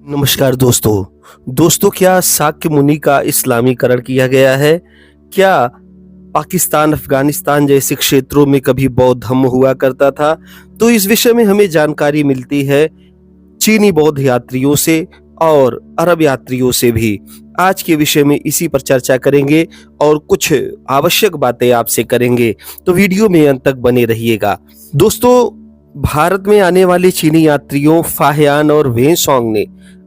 नमस्कार दोस्तों, क्या शाक्य मुनि का इस्लामीकरण किया गया है? क्या पाकिस्तान, अफगानिस्तान जैसे क्षेत्रों में कभी बौद्ध धर्म हुआ करता था? तो इस विषय में हमें जानकारी मिलती है चीनी बौद्ध यात्रियों से और अरब यात्रियों से भी। आज के विषय में इसी पर चर्चा करेंगे और कुछ आवश्यक बातें आपसे करेंगे, तो वीडियो में अंत तक बने रहिएगा। दोस्तों, भारत में आने वाले चीनी यात्रियों फाहियान और वेनसोंग ने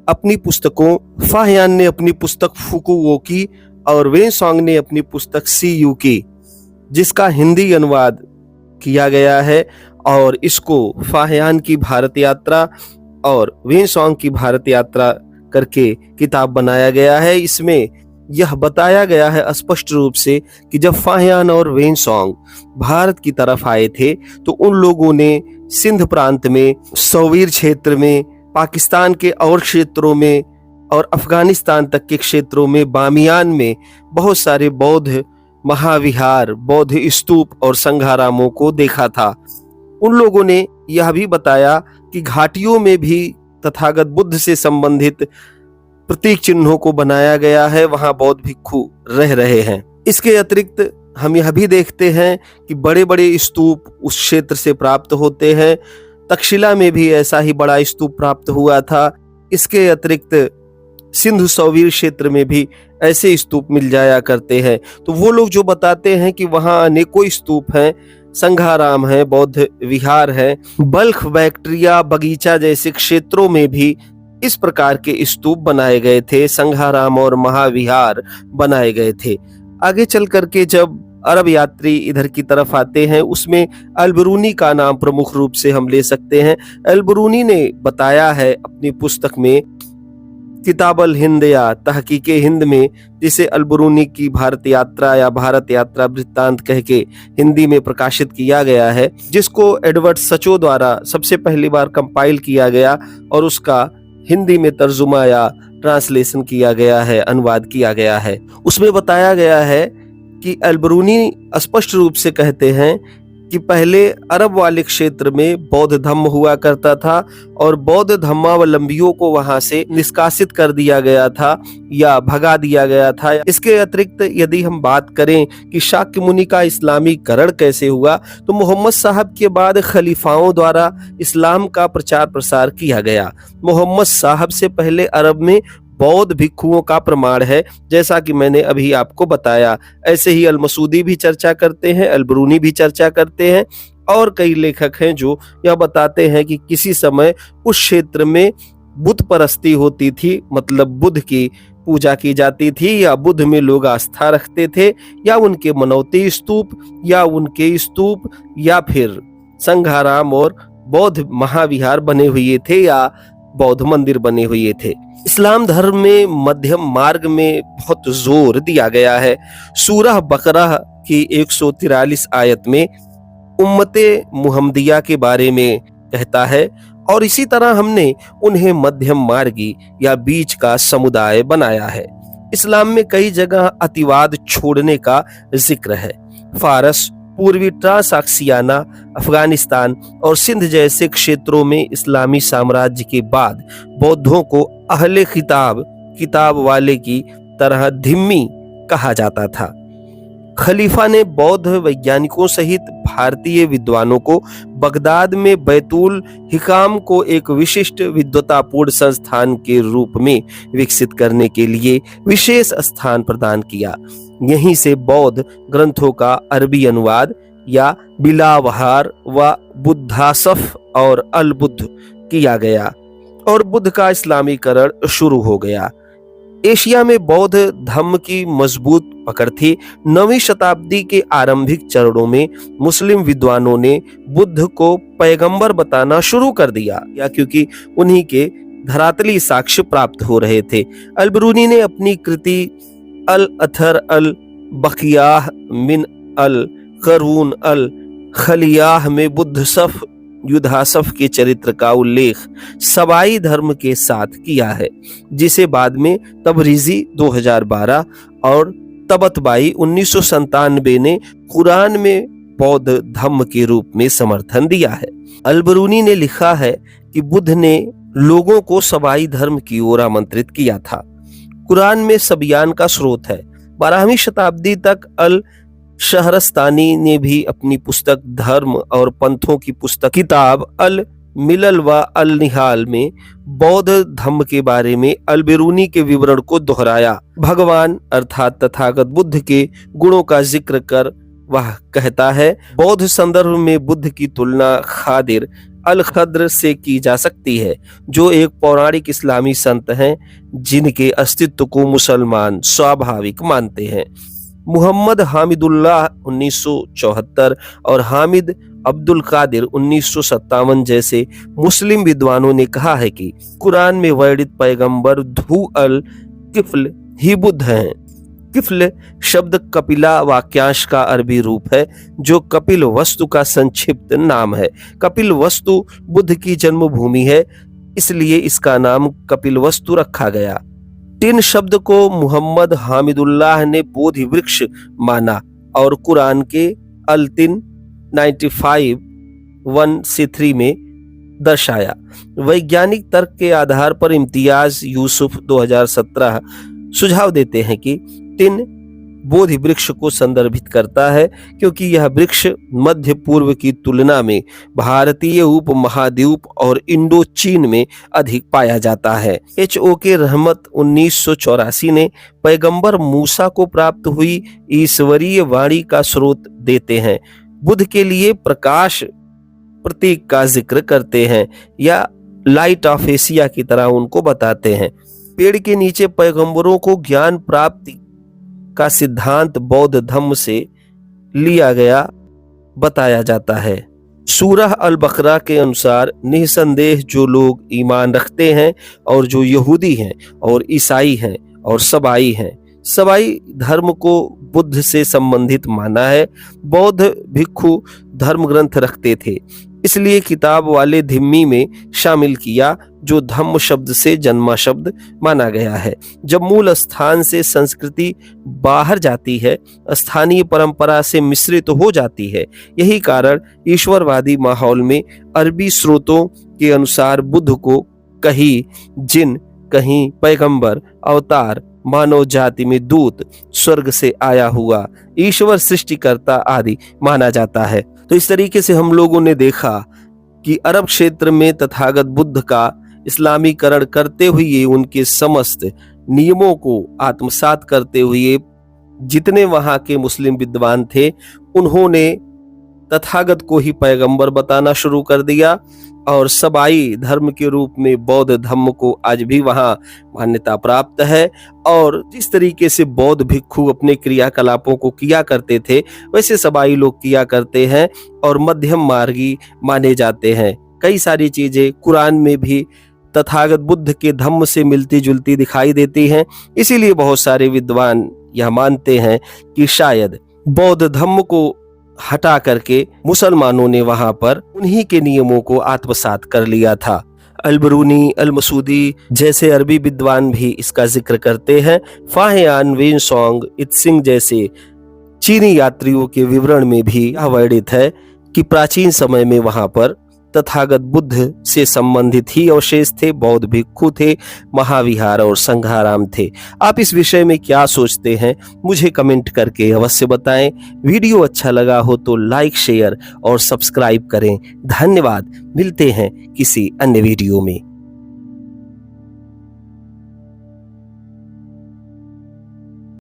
अपनी पुस्तकों फाहियान ने अपनी पुस्तक फुकुओ की और वेनसोंग ने अपनी पुस्तक सीयू की, जिसका हिंदी अनुवाद किया गया है और इसको फाहियान की भारत यात्रा और वेनसोंग की भारत यात्रा करके किताब बनाया गया है। इसमें यह बताया गया है स्पष्ट रूप से कि जब फाहियान और वेनसोंग भारत की तरफ आए थे तो उन लोगों ने सिंध प्रांत में, सौवीर क्षेत्र में, पाकिस्तान के और क्षेत्रों में और अफगानिस्तान तक के क्षेत्रों में, बामियान में बहुत सारे बौद्ध महाविहार, बौद्ध स्तूप और संघारामों को देखा था। उन लोगों ने यह भी बताया कि घाटियों में भी तथागत बुद्ध से संबंधित प्रतीक चिन्हों को बनाया गया है, वहां बौद्ध भिक्षु रह रहे हैं। इसके अतिरिक्त हम यह भी देखते हैं कि बड़े बड़े स्तूप उस क्षेत्र से प्राप्त होते हैं। तक्षशिला में भी ऐसा ही बड़ा स्तूप प्राप्त हुआ था। इसके अतिरिक्त सिंधु सौवीर क्षेत्र में भी ऐसे स्तूप मिल जाया करते हैं। तो वो लोग जो बताते हैं कि वहां अनेकों स्तूप हैं, संघाराम है, बौद्ध विहार है, बल्ख, बैक्ट्रिया, बगीचा जैसे क्षेत्रों में भी इस प्रकार के स्तूप बनाए गए थे, संघाराम और महाविहार बनाए गए थे। आगे चल करके जब अरब यात्री इधर की तरफ आते हैं, उसमें अल-बिरूनी का नाम प्रमुख रूप से हम ले सकते हैं। अल-बिरूनी ने बताया है अपनी पुस्तक में किताब अल हिंद या तहकीके हिंद में, जिसे अल-बिरूनी की भारत यात्रा या भारत यात्रा वृत्तांत कह के हिंदी में प्रकाशित किया गया है, जिसको एडवर्ड सचो द्वारा सबसे पहली बार कंपाइल किया गया और उसका हिंदी में तर्जुमा या ट्रांसलेशन किया गया है, अनुवाद किया गया है। उसमें बताया गया है कि अल-बिरूनी स्पष्ट रूप से कहते हैं कि पहले अरब वाले क्षेत्र में बौद्ध धम्म हुआ करता था और बौद्ध धम्मावलंबियों को वहां से निष्कासित कर दिया गया था या भगा दिया गया था। इसके अतिरिक्त यदि हम बात करें कि शाक्य मुनि का इस्लामीकरण कैसे हुआ, तो मोहम्मद साहब के बाद खलीफाओं द्वारा इस्लाम का प्रचार प्रसार किया गया। मोहम्मद साहब से पहले अरब में बौद्ध भिक्षुओं का प्रमाण है, जैसा कि मैंने अभी आपको बताया। ऐसे ही अल-मसूदी भी चर्चा करते हैं, अल-बिरूनी भी चर्चा करते हैं और कई लेखक हैं जो यह बताते हैं कि किसी समय उस क्षेत्र में बुत परस्ती होती थी, मतलब बुद्ध की पूजा की जाती थी या बुद्ध में लोग आस्था रखते थे, या उनके मनौती स्तूप या फिर संघाराम और बौद्ध महाविहार बने हुए थे या बौद्ध मंदिर बने हुए थे। इस्लाम धर्म में मध्यम मार्ग में बहुत जोर दिया गया है। सूरह बकरा की 143 आयत में उम्मते मुहम्मदिया के बारे में कहता है और इसी तरह हमने उन्हें मध्यम मार्गी या बीच का समुदाय बनाया है। इस्लाम में कई जगह अतिवाद छोड़ने का जिक्र है। फारस, पूर्वी ट्रांसाक्सियाना, अफगानिस्तान और सिंध जैसे क्षेत्रों में इस्लामी साम्राज्य के बाद बौद्धों को अहले किताब वाले की तरह धिम्मी कहा जाता था। खलीफा ने बौद्ध वैज्ञानिकों सहित भारतीय विद्वानों को बगदाद में बैतुल हिकाम को एक विशिष्ट विद्वतापूर्ण संस्थान के रूप में विकसित करने के लिए विशेष स्थान प्रदान किया। यहीं से बौद्ध ग्रंथों का अरबी अनुवाद या बिलावहार व बुद्धासफ और अल बुद्ध किया गया और बुद्ध का इस्लामीकरण शुरू हो गया। एशिया में बौद्ध धर्म की मजबूत पकड़ थी। 9वीं शताब्दी के आरंभिक चरणों में मुस्लिम विद्वानों ने बुद्ध को पैगंबर बताना शुरू कर दिया, या क्योंकि उन्हीं के धरातली साक्ष्य प्राप्त हो रहे थे। अल-बिरूनी ने अपनी कृति अल अथर अल बकियाह मिन अल करून अल खलियाह में बुद्धसफ युद्धासफ के चरित्र का उल्लेख सबाई धर्म के साथ किया है, जिसे बाद में तबरीजी 2012 और तबतबाई 1997 ने कुरान में बौद्ध धम्म के रूप में समर्थन दिया है। अल-बिरूनी ने लिखा है कि बुद्ध ने लोगों को सबाई धर्म की ओर आमंत्रित किया था। कुरान में सबियान का स्रोत है। 12वीं शताब्दी तक अल शहरस्तानी ने भी अपनी पुस्तक धर्म और पंथों की पुस्तक किताब अल मिलल व अल निहाल में बौद्ध धम्म के बारे में अल बिरूनी के विवरण को दोहराया। भगवान अर्थात तथागत बुद्ध के गुणों का जिक्र कर वह कहता है, बौद्ध संदर्भ में बुद्ध की तुलना खादिर अल खद्र से की जा सकती है, जो एक पौराणिक इस्लामी संत हैं जिनके अस्तित्व को मुसलमान स्वाभाविक मानते हैं। मुहम्मद हामिदुल्लाह 1974 और हामिद अब्दुल कादिर 1957 जैसे मुस्लिम विद्वानों ने कहा है कि कुरान में वर्णित पैगंबर धू अल किफ्ल ही बुद्ध हैं। किफ्ल शब्द कपिला वाक्यांश का अरबी रूप है, जो कपिल वस्तु का संक्षिप्त नाम है। कपिल वस्तु बुद्ध की जन्मभूमि है, इसलिए इसका नाम कपिल वस्तु रखा गया। टिन शब्द को मुहम्मद हामिदुल्लाह ने बोधि वृक्ष माना और कुरान के अल तिन 95:1-3 में दर्शाया। वैज्ञानिक तर्क के आधार पर इम्तियाज यूसुफ 2017 सुझाव देते हैं कि टिन बोधि वृक्ष को संदर्भित करता है, क्योंकि यह वृक्ष मध्य पूर्व की तुलना में भारतीय उपमहाद्वीप और इंडो चीन में अधिक पाया जाता है। H.O.K. रहमत 1984 ने पैगंबर मूसा को प्राप्त हुई ईश्वरीय वाणी का स्रोत देते हैं। बुद्ध के लिए प्रकाश प्रतीक का जिक्र करते हैं या लाइट ऑफ एशिया की तरह उनको बताते हैं। पेड़ के नीचे पैगंबरों को ज्ञान प्राप्ति का सिद्धांत बौद्ध धम्म से लिया गया बताया जाता है। सूरह अल बकरा के अनुसार निसंदेह जो लोग ईमान रखते हैं और जो यहूदी हैं और ईसाई हैं और सबाई हैं, सबाई धर्म को बुद्ध से संबंधित माना है। बौद्ध भिक्षु धर्म ग्रंथ रखते थे, इसलिए किताब वाले धिम्मी में शामिल किया, जो धम्म शब्द से जन्मा शब्द माना गया है। जब मूल स्थान से संस्कृति बाहर जाती है, स्थानीय परंपरा से मिश्रित हो जाती है। यही कारण ईश्वरवादी माहौल में अरबी स्रोतों के अनुसार बुद्ध को कहीं जिन, कहीं पैगंबर, अवतार, मानव जाति में दूत, स्वर्ग से आया हुआ ईश्वर, सृष्टिकर्ता आदि माना जाता है। तो इस तरीके से हम लोगों ने देखा कि अरब क्षेत्र में तथागत बुद्ध का इस्लामीकरण करते हुए, उनके समस्त नियमों को आत्मसात करते हुए जितने वहां के मुस्लिम विद्वान थे, उन्होंने तथागत को ही पैगंबर बताना शुरू कर दिया और सबाई धर्म के रूप में बौद्ध धर्म को आज भी वहां मान्यता प्राप्त है। और जिस तरीके से बौद्ध भिक्षु अपने क्रियाकलापों को किया करते थे, वैसे सबाई लोग किया करते हैं और मध्यम मार्गी माने जाते हैं। कई सारी चीजें कुरान में भी तथागत बुद्ध के धम्म से मिलती जुलती दिखाई देती हैं। इसीलिए बहुत सारे विद्वान यह मानते हैं कि शायद बौद्ध धम्म को हटा करके मुसलमानों ने वहां पर उन्हीं के नियमों को आत्मसात कर लिया था। अल बरूनी, अल मसूदी जैसे अरबी विद्वान भी इसका जिक्र करते हैं। फाहियान, वेनसोंग, इत्सिंग जैसे चीनी यात्रियों के विवरण में भी यह वर्णित है कि प्राचीन समय में वहां पर तथागत बुद्ध से संबंधित ही अवशेष थे, बौद्ध भिक्षु थे, महाविहार और संघाराम थे। आप इस विषय में क्या सोचते हैं, मुझे कमेंट करके अवश्य बताएं। वीडियो अच्छा लगा हो तो लाइक, शेयर और सब्सक्राइब करें। धन्यवाद। मिलते हैं किसी अन्य वीडियो में।